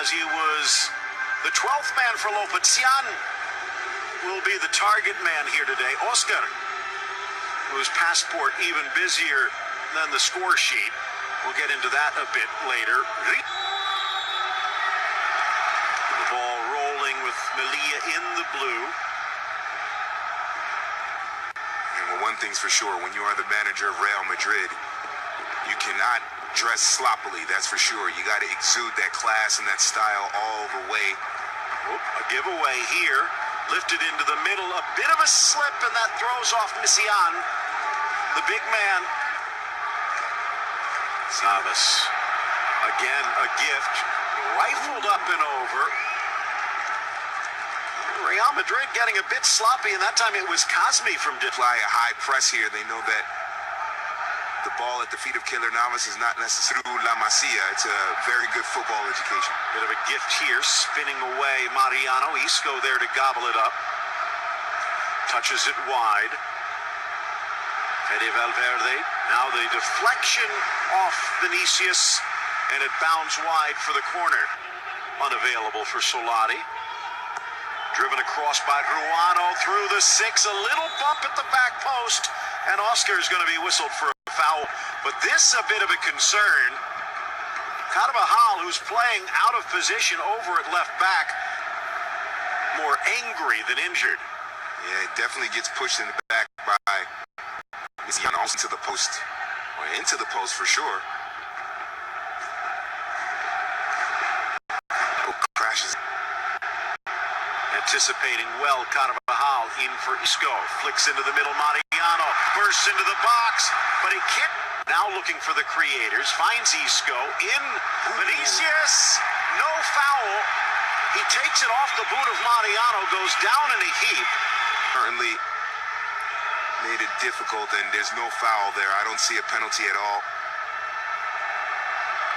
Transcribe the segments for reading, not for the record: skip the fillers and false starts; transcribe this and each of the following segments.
because he was the 12th man for Lopetzian, will be the target man here today. Oscar, whose passport even busier than the score sheet. We'll get into that a bit later. The ball rolling with MElilla in the blue. Well, one thing's for sure, when you are the manager of Real Madrid, you cannot dress sloppily, that's for sure. You got to exude that class and that style all the way. A giveaway here, lifted into the middle, a bit of a slip, and that throws off Messian, the big man. Savas, again a gift, rifled up and over. Real Madrid getting a bit sloppy, and that time it was Cosme from Fly a high press here. They know that the ball at the feet of Keylor Navas is not necessarily La Masia. It's a very good football education. Bit of a gift here, spinning away Mariano. Isco there to gobble it up. Touches it wide. Fede Valverde. Now the deflection off Vinicius, and it bounds wide for the corner. Unavailable for Solari. Driven across by Ruano through the 6. A little bump at the back post, and Oscar is going to be whistled for a foul. But this a bit of a concern. Carvajal, who's playing out of position over at left back, more angry than injured. Yeah, it definitely gets pushed in the back by Messian, into the post. Or into the post for sure. Crashes. Anticipating well, Carvajal in for Isco. Flicks into the middle, Mariano bursts into the box, but he can't. Now looking for the creators, finds Isco in. Vinicius, no foul. He takes it off the boot of Mariano, goes down in a heap. Certainly made it difficult, and there's no foul there. I don't see a penalty at all.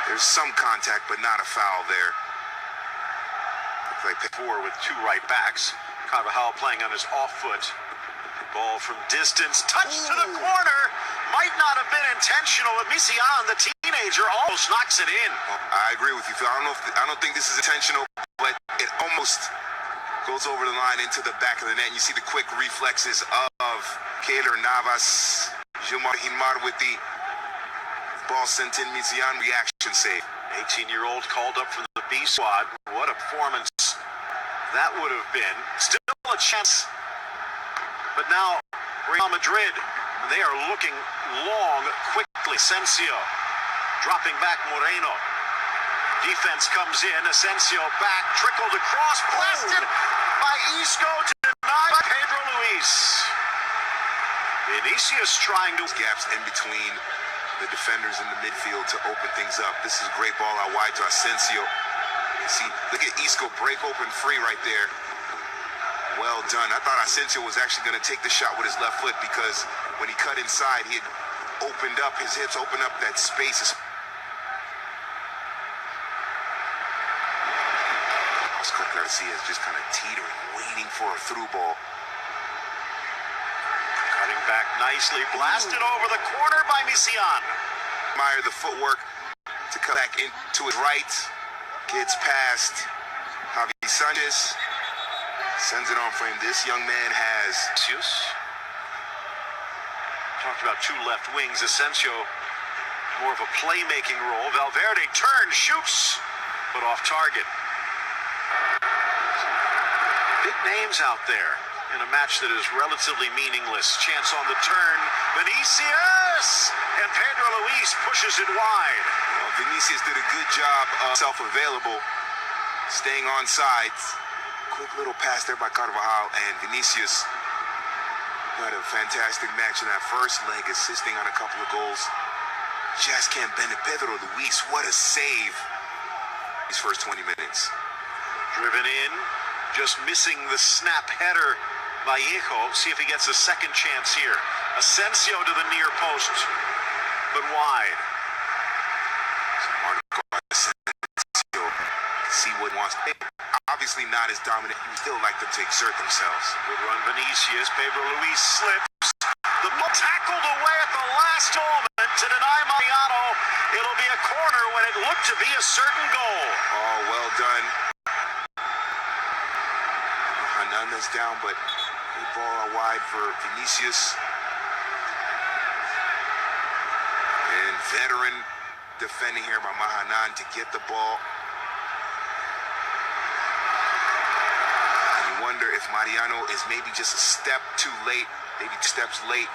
There's some contact, but not a foul there. Like 4 with 2 right backs. Carvajal playing on his off foot. Ball from distance, touch to the corner. Might not have been intentional, but Messian, the teenager, almost knocks it in. I agree with you, Phil. I don't think this is intentional, but it almost goes over the line into the back of the net. You see the quick reflexes of Keylor Navas. Gilmar Himar with the ball sent in. Messian reaction save. 18-year-old called up from the B squad. What a performance that would have been. Still a chance. But now Real Madrid, they are looking long, quickly. Asensio dropping back Moreno. Defense comes in. Asensio back, trickled across, blasted by Isco, denied by Pedro Luis. Vinicius trying to gaps in between the defenders in the midfield to open things up. This is a great ball out wide to Asensio. You see, look at Isco break open free right there. Well done. I thought Asensio was actually going to take the shot with his left foot, because when he cut inside, he had opened up his hips, opened up that space. Oscar Garcia is just kind of teetering, waiting for a through ball. Cutting back nicely, blasted over the corner by Messian. Admire the footwork to cut back into his right. Gets past Javi Sanchez. Sends it on for him. This young man has. Talked about 2 left wings. Asensio, more of a playmaking role. Valverde turns, shoots, but off target. Big names out there in a match that is relatively meaningless. Chance on the turn. Vinicius! And Pedro Luis pushes it wide. Well, Vinicius did a good job of self-available, staying on sides. Quick little pass there by Carvajal, and Vinicius had a fantastic match in that first leg, assisting on a couple of goals. Just can't bend it. Pedro Luis, what a save. These first 20 minutes. Driven in, just missing the snap header. Vallejo, see if he gets a second chance here. Asensio to the near post, but wide. Marco Asensio, see what he wants. Obviously not as dominant. You still like them to exert themselves. Good run, Vinicius. Pedro Luis slips. The ball tackled away at the last moment to deny Mariano. It'll be a corner when it looked to be a certain goal. Oh, well done run this down, but the ball out wide for Vinicius. And veteran defending here by Mahanan to get the ball. And you wonder if Mariano is maybe just a step too late, maybe 2 steps late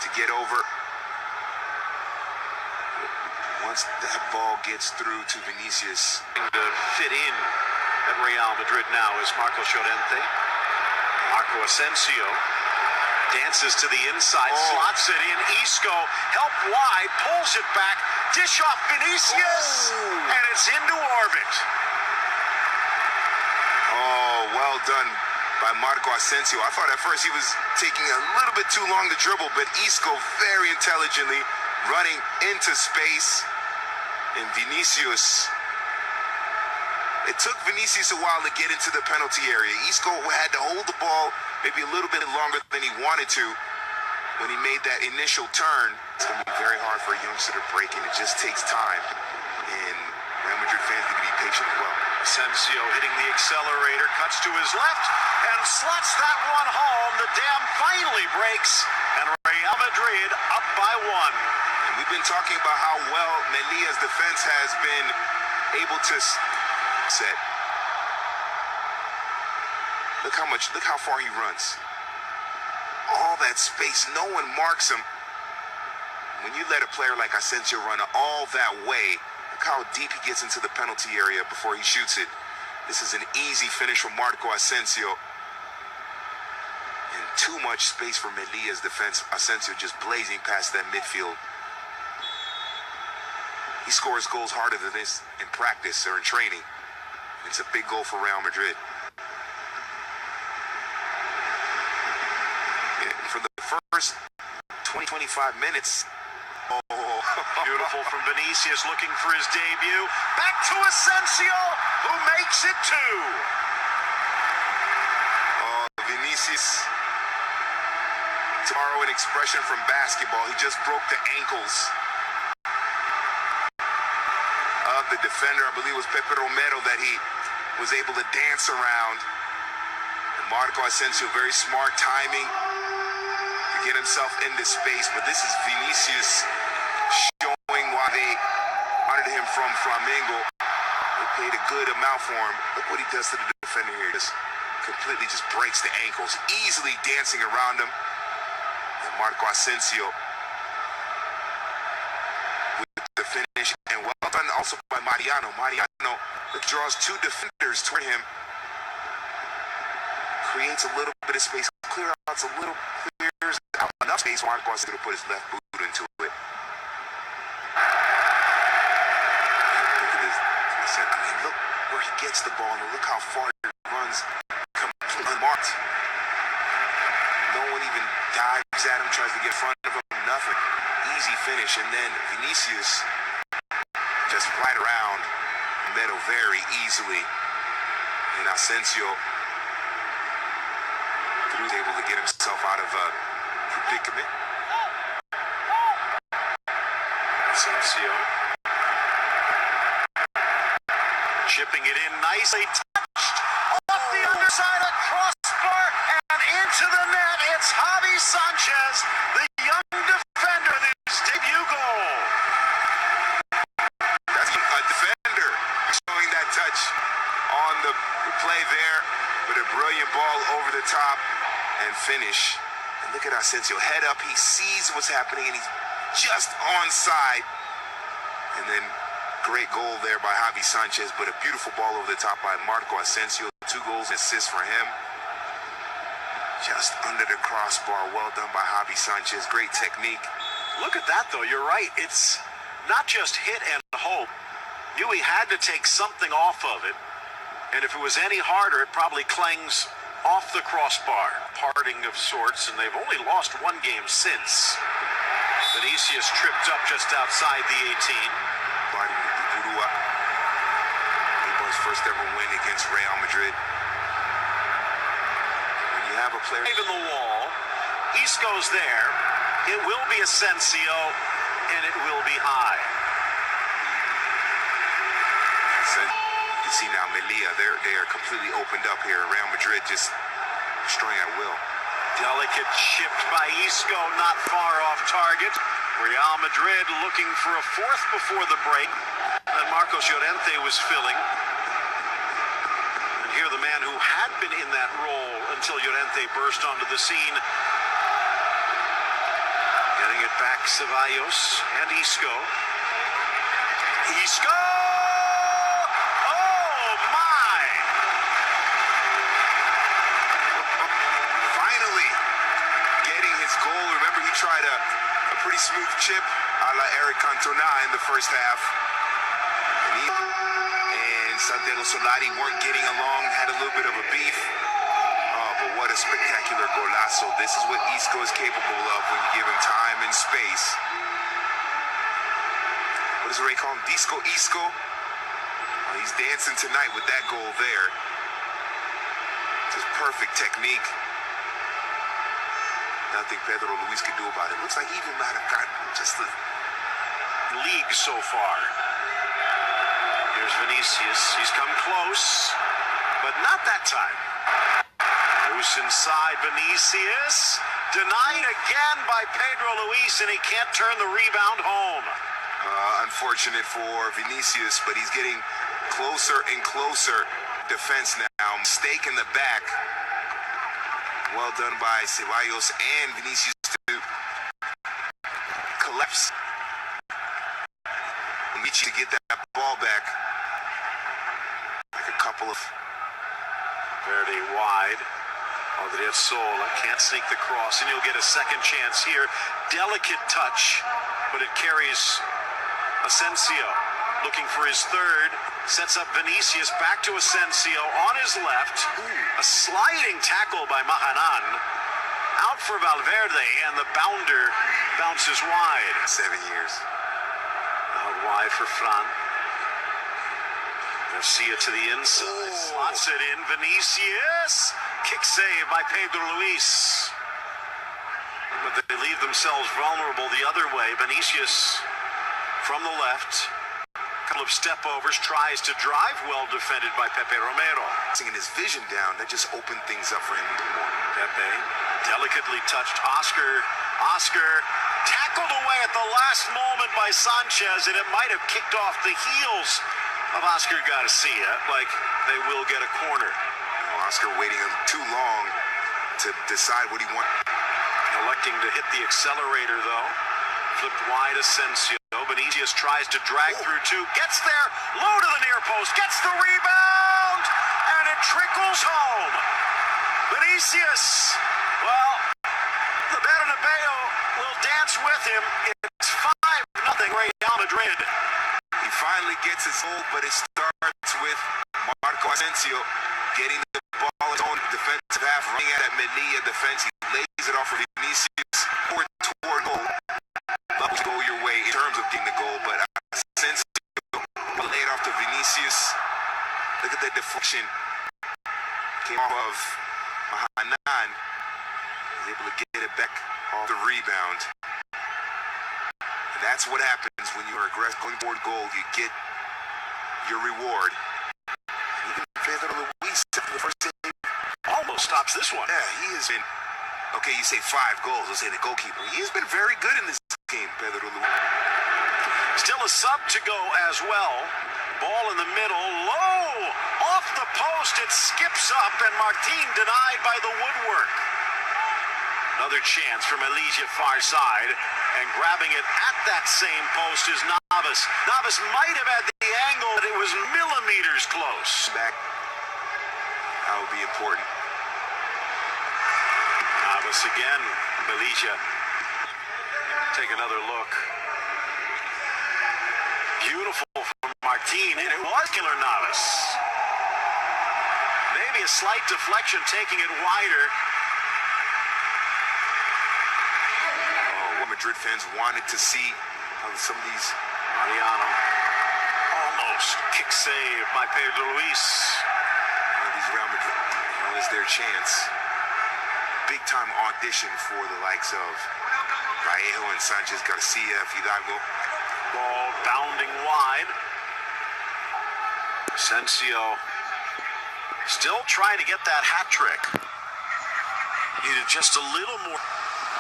to get over. Once that ball gets through to Vinicius. To fit in at Real Madrid now is Marco Llorente. Marco Asensio dances to the inside, slots it in. Isco, help wide, pulls it back, dish off Vinicius, and it's into orbit. Oh, well done by Marco Asensio. I thought at first he was taking a little bit too long to dribble, but Isco very intelligently running into space. And Vinicius, it took Vinicius a while to get into the penalty area. Isco had to hold the ball maybe a little bit longer than he wanted to when he made that initial turn. It's going to be very hard for a youngster to break in. It just takes time. And Real Madrid fans need to be patient as well. Asensio hitting the accelerator, cuts to his left, and slots that one home. The dam finally breaks, and Real Madrid up by 1. And we've been talking about how well Melilla's defense has been able to set. Look how far he runs. All that space, no one marks him. When you let a player like Asensio run all that way, look how deep he gets into the penalty area before he shoots it. This is an easy finish from Marco Asensio. And too much space for Melilla's defense. Asensio just blazing past that midfield. He scores goals harder than this in practice or in training. It's a big goal for Real Madrid. And for the first 20-25 minutes. Beautiful from Vinicius, looking for his debut. Back to Asensio, who makes it 2. Vinicius. To borrow an expression from basketball, he just broke the ankles of the defender. I believe it was Pepe Romero that he was able to dance around. And Marco Asensio, very smart timing to get himself into space. But this is Vinicius showing why they wanted him from Flamengo. They paid a good amount for him. Look what he does to the defender here. Just completely just breaks the ankles, easily dancing around him. And Marco Asensio with the finish, and well done also by Mariano. Mariano draws 2 defenders toward him, creates a little bit of space, clears out enough space. Marco Asensio to put his left boot into it. Look at this. I mean, look where he gets the ball, and look how far he runs, completely unmarked. No one even dives at him, tries to get in front of him, nothing. Easy finish, and then Vinicius just right around Meadow very easily. And Asensio was able to get himself out of a predicament. Asensio chipping it in nicely, touched off the underside of crossbar and into the net. It's Javi Sanchez, the young defender, with his debut goal. That's a defender showing that touch on the play there, with a brilliant ball over the top and finish. And look at Asensio, head up, he sees what's happening, and he's just onside. And then great goal there by Javi Sanchez, but a beautiful ball over the top by Marco Asensio. 2 goals and assists for him. Just under the crossbar, well done by Javi Sanchez, great technique. Look at that though, you're right. It's not just hit and hope. Knew he had to take something off of it. And if it was any harder, it probably clangs off the crossbar. Parting of sorts, and they've only lost 1 game since. Vinicius tripped up just outside the 18. His first ever win against Real Madrid. When you have a player in the wall, Isco's there. It will be Asensio, and it will be high. So you see now Melilla, they are completely opened up here. Real Madrid just destroying at will. Delicate chipped by Isco, not far off target. Real Madrid looking for a fourth before the break that Marcos Llorente was filling. And here the man who had been in that role until Llorente burst onto the scene. Getting it back, Ceballos and Isco. Isco! Oh, my! Finally getting his goal. Remember, he tried a pretty smooth chip a la Eric Cantona in the first half. And Santiago Solari weren't getting along, had a little bit of a beef. Oh, but what a spectacular golazo. This is what Isco is capable of when you give him time and space. What does Ray call him? Disco Isco? Oh, he's dancing tonight with that goal there. Just perfect technique. Nothing Pedro Luis could do about it. Looks like even might have gotten just the league so far. Here's Vinicius. He's come close, but not that time. Loose inside Vinicius. Denied again by Pedro Luis, and he can't turn the rebound home. Unfortunate for Vinicius, but he's getting closer and closer. Defense now. Mistake in the back. Well done by Ceballos and Vinicius to collapse. Michi to get that ball back. Like a couple of... Verde wide. Odriozola can't sneak the cross, and you'll get a second chance here. Delicate touch, but it carries Asensio. Looking for his third. Sets up Vinicius back to Asensio on his left. A sliding tackle by Mahanan. Out for Valverde, and the bounder bounces wide. 7 years. Out wide for Fran. Garcia to the inside. Slots it in. Vinicius. Kick save by Pedro Luis. But they leave themselves vulnerable the other way. Vinicius from the left. Couple of step overs, tries to drive, well defended by Pepe Romero. Seeing his vision down, that just opened things up for him a little more. Pepe delicately touched Oscar tackled away at the last moment by Sanchez, and it might have kicked off the heels of Oscar Garcia, like they will get a corner. Oscar waiting too long to decide what he wants. Electing to hit the accelerator, though. Flipped wide Asensio. Vinicius tries to drag through two. Gets there. Low to the near post. Gets the rebound. And it trickles home. Vinicius. Well, the Bernabeu will dance with him. It's 5-0 Real Madrid. He finally gets his goal, but it starts with Marco Asensio getting the ball in his own defensive half, running at MElilla defense. He lays it off for Vinicius toward goal. Love to go your way in terms of getting the goal, but Asensio laid off to Vinicius. Look at that deflection. Came off of Mahanan. Was able to get it back off the rebound. And that's what happens when you are aggressive going toward goal. You get your reward. And even Pedro Luis, the first save, almost stops this one. Yeah, he has been. Okay, you say 5 goals. Let's say the goalkeeper. He's been very good in this game, Pedro Luis. Still a sub to go as well. Ball in the middle, low, off the post. It skips up, and Martin denied by the woodwork. Another chance for MElilla far side, and grabbing it at that same post is Navas. Navas might have had the angle, but it was millimeters close. Back. That would be important. Navas again. MElilla. Take another look. Beautiful from Martin, and it was Killer Navas. Maybe a slight deflection, taking it wider. What Madrid fans wanted to see some of these. Mariano. Almost. Kick save by Pedro Luis. One of these Real Madrid. Now is their chance. Big time audition for the likes of Vallejo and Sanchez Garcia, Fidalgo. Ball bounding wide. Asensio still trying to get that hat trick. Needed just a little more.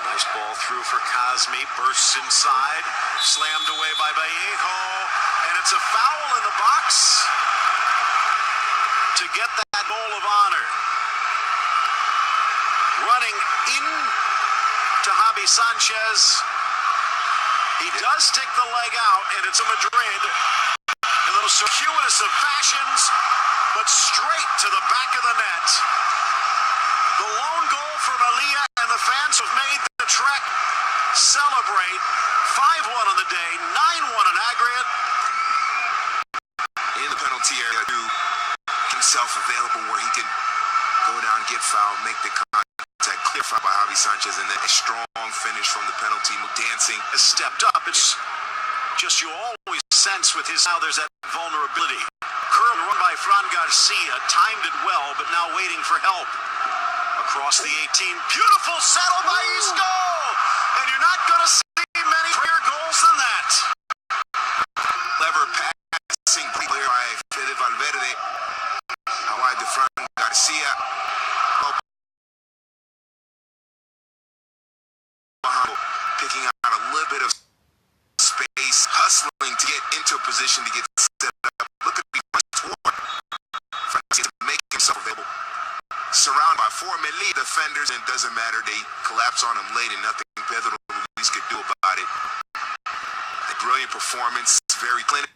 Nice ball through for Cosme. Bursts inside. Slammed away by Vallejo. And it's a foul in the box to get that goal of honor. Running in to Javi Sanchez. He does stick the leg out, and it's a Madrid in those circuitous of fashions, but straight to the back of the net. The lone goal for MElilla, and the fans have made the trek celebrate. 5-1 on the day, 9-1 in aggregate. In the penalty area, to himself available where he can go down, get fouled, make the contact, clear foul by Javi Sanchez, and then a strong finish from the penalty. Dancing has stepped up. It's just you always sense with his now there's that vulnerability. Curl run by Fran Garcia, timed it well, but now waiting for help. Across the 18, beautiful settle by Isco, and you're not going to see many bigger goals than that. Clever passing player by Fede Valverde. Now wide to Fran Garcia. Picking out a little bit of space, hustling to get into a position to get set up. Look at the toward to make himself available. Surrounded by 4 MElilla defenders, and it doesn't matter. They collapse on him late, and nothing Pedro Luis could do about it. A brilliant performance, very clinical.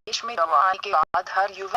देश में दवाई के बाद हर युवा